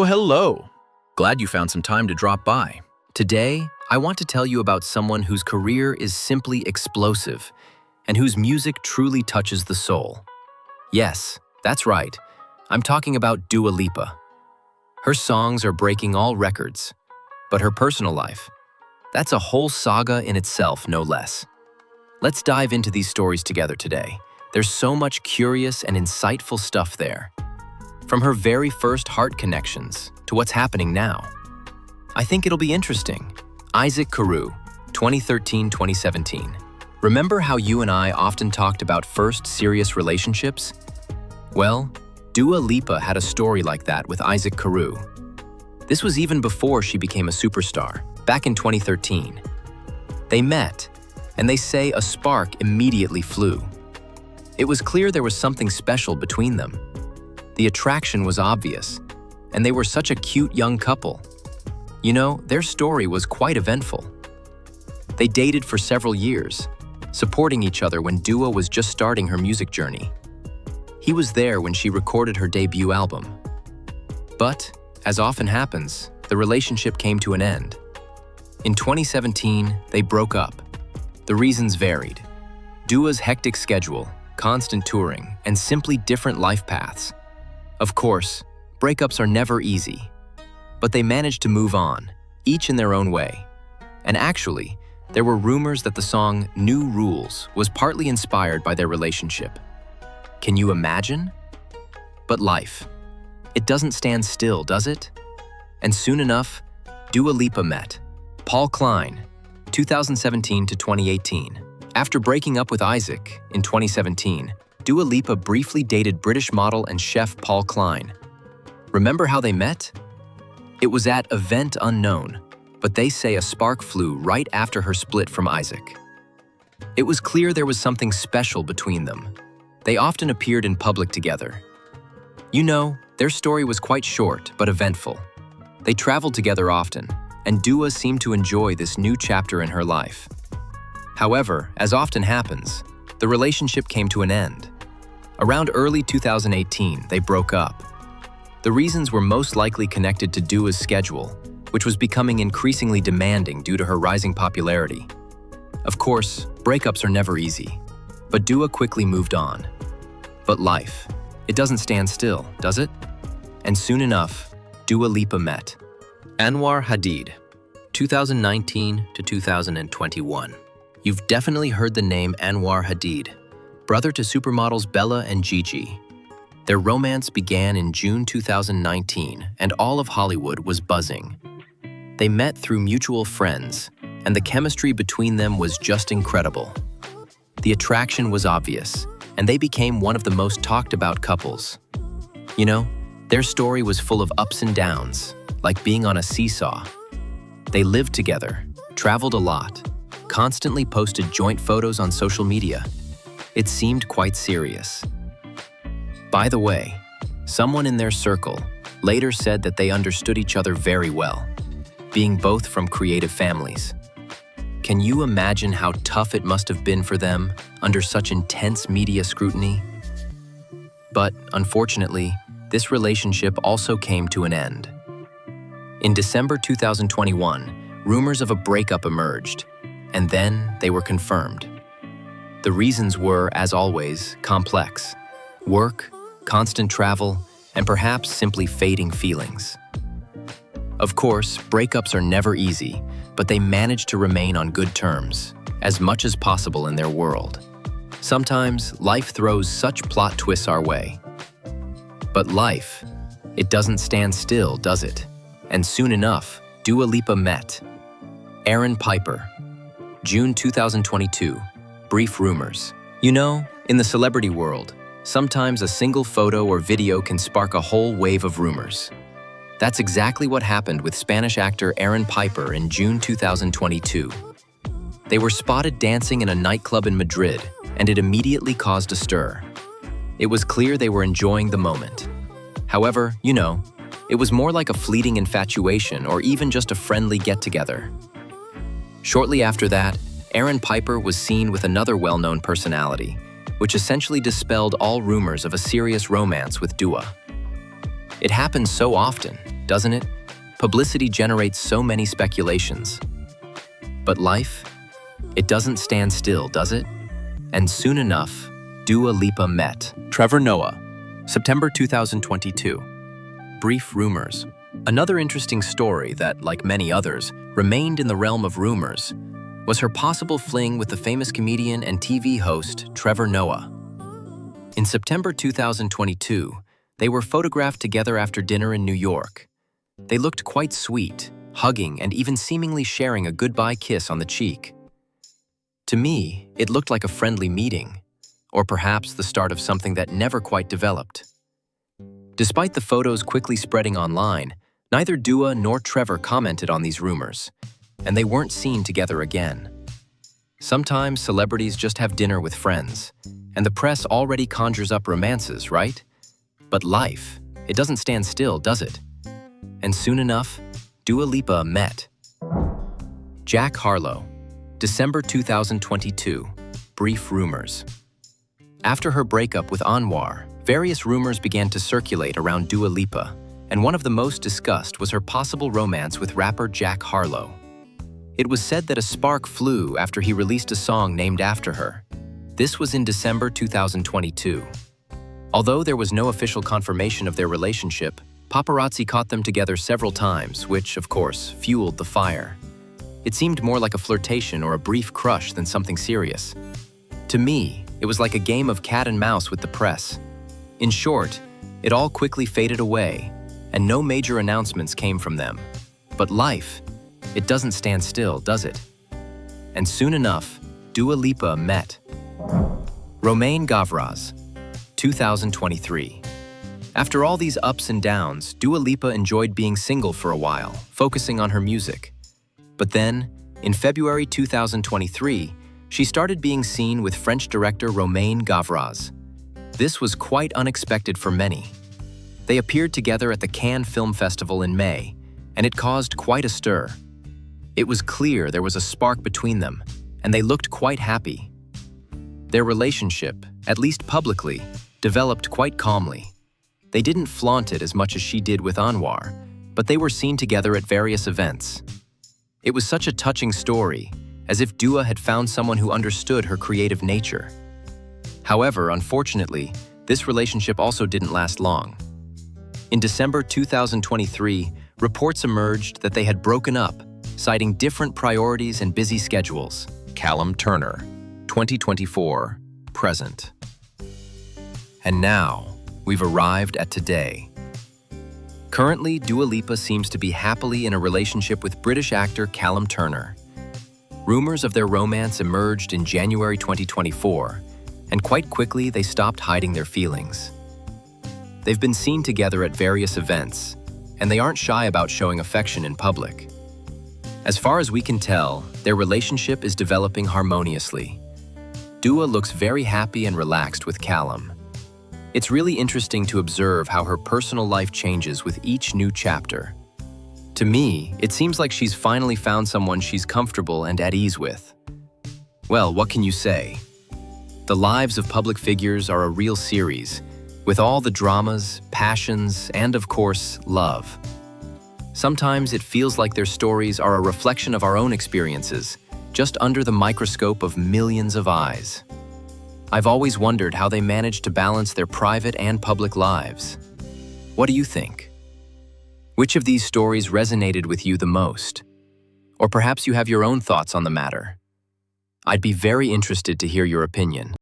Hello. Glad you found some time to drop by. Today, I want to tell you about someone whose career is simply explosive and whose music truly touches the soul. Yes, that's right. I'm talking about Dua Lipa. Her songs are breaking all records, but her personal life, that's a whole saga in itself, no less. Let's dive into these stories together today. There's so much curious and insightful stuff there. From her very first heart connections to what's happening now. I think it'll be interesting. Isaac Carew, 2013-2017. Remember how you and I often talked about first serious relationships? Well, Dua Lipa had a story like that with Isaac Carew. This was even before she became a superstar, back in 2013. They met, and they say a spark immediately flew. It was clear there was something special between them. The attraction was obvious, and they were such a cute young couple. You know, their story was quite eventful. They dated for several years, supporting each other when Dua was just starting her music journey. He was there when she recorded her debut album. But, as often happens, the relationship came to an end. In 2017, they broke up. The reasons varied. Dua's hectic schedule, constant touring, and simply different life paths. Of course, breakups are never easy, but they managed to move on, each in their own way. And actually, there were rumors that the song New Rules was partly inspired by their relationship. Can you imagine? But life, it doesn't stand still, does it? And soon enough, Dua Lipa met Klein, 2017 to 2018. After breaking up with Isaac in 2017, Dua Lipa briefly dated British model and chef Klein. Remember how they met? It was at Event Unknown, but they say a spark flew right after her split from Isaac. It was clear there was something special between them. They often appeared in public together. You know, their story was quite short but eventful. They traveled together often, and Dua seemed to enjoy this new chapter in her life. However, as often happens, the relationship came to an end. Around early 2018, they broke up. The reasons were most likely connected to Dua's schedule, which was becoming increasingly demanding due to her rising popularity. Of course, breakups are never easy, but Dua quickly moved on. But life, it doesn't stand still, does it? And soon enough, Dua Lipa met Anwar Hadid, 2019 to 2021. You've definitely heard the name Anwar Hadid, brother to supermodels Bella and Gigi. Their romance began in June 2019, and all of Hollywood was buzzing. They met through mutual friends, and the chemistry between them was just incredible. The attraction was obvious, and they became one of the most talked about couples. You know, their story was full of ups and downs, like being on a seesaw. They lived together, traveled a lot, constantly posted joint photos on social media. It seemed quite serious. By the way, someone in their circle later said that they understood each other very well, being both from creative families. Can you imagine how tough it must have been for them under such intense media scrutiny? But unfortunately, this relationship also came to an end. In December 2021, rumors of a breakup emerged, and then they were confirmed. The reasons were, as always, complex. Work, constant travel, and perhaps simply fading feelings. Of course, breakups are never easy, but they manage to remain on good terms, as much as possible in their world. Sometimes, life throws such plot twists our way. But life, it doesn't stand still, does it? And soon enough, Dua Lipa met Aron Piper, June 2022. Brief rumors. You know, in the celebrity world, sometimes a single photo or video can spark a whole wave of rumors. That's exactly what happened with Spanish actor Aron Piper in June 2022. They were spotted dancing in a nightclub in Madrid, and it immediately caused a stir. It was clear they were enjoying the moment. However, you know, it was more like a fleeting infatuation or even just a friendly get-together. Shortly after that, Aron Piper was seen with another well-known personality, which essentially dispelled all rumors of a serious romance with Dua. It happens so often, doesn't it? Publicity generates so many speculations. But life? It doesn't stand still, does it? And soon enough, Dua Lipa met Trevor Noah, September 2022. Brief rumors. Another interesting story that, like many others, remained in the realm of rumors was her possible fling with the famous comedian and TV host Trevor Noah. In September 2022, they were photographed together after dinner in New York. They looked quite sweet, hugging and even seemingly sharing a goodbye kiss on the cheek. To me, it looked like a friendly meeting, or perhaps the start of something that never quite developed. Despite the photos quickly spreading online, neither Dua nor Trevor commented on these rumors, and they weren't seen together again. Sometimes celebrities just have dinner with friends, and the press already conjures up romances, right? But life, it doesn't stand still, does it? And soon enough, Dua Lipa met Jack Harlow, December 2022. Brief rumors. After her breakup with Anwar, various rumors began to circulate around Dua Lipa, and one of the most discussed was her possible romance with rapper Jack Harlow. It was said that a spark flew after he released a song named after her. This was in December 2022. Although there was no official confirmation of their relationship, paparazzi caught them together several times, which, of course, fueled the fire. It seemed more like a flirtation or a brief crush than something serious. To me, it was like a game of cat and mouse with the press. In short, it all quickly faded away, and no major announcements came from them. But life, it doesn't stand still, does it? And soon enough, Dua Lipa met Romain Gavras, 2023. After all these ups and downs, Dua Lipa enjoyed being single for a while, focusing on her music. But then, in February 2023, she started being seen with French director Romain Gavras. This was quite unexpected for many. They appeared together at the Cannes Film Festival in May, and it caused quite a stir. It was clear there was a spark between them, and they looked quite happy. Their relationship, at least publicly, developed quite calmly. They didn't flaunt it as much as she did with Anwar, but they were seen together at various events. It was such a touching story, as if Dua had found someone who understood her creative nature. However, unfortunately, this relationship also didn't last long. In December 2023, reports emerged that they had broken up, citing different priorities and busy schedules. Callum Turner, 2024, present. And now, we've arrived at today. Currently, Dua Lipa seems to be happily in a relationship with British actor Callum Turner. Rumors of their romance emerged in January 2024, and quite quickly they stopped hiding their feelings. They've been seen together at various events, and they aren't shy about showing affection in public. As far as we can tell, their relationship is developing harmoniously. Dua looks very happy and relaxed with Callum. It's really interesting to observe how her personal life changes with each new chapter. To me, it seems like she's finally found someone she's comfortable and at ease with. Well, what can you say? The lives of public figures are a real series, with all the dramas, passions, and of course, love. Sometimes it feels like their stories are a reflection of our own experiences, just under the microscope of millions of eyes. I've always wondered how they manage to balance their private and public lives. What do you think? Which of these stories resonated with you the most? Or perhaps you have your own thoughts on the matter. I'd be very interested to hear your opinion.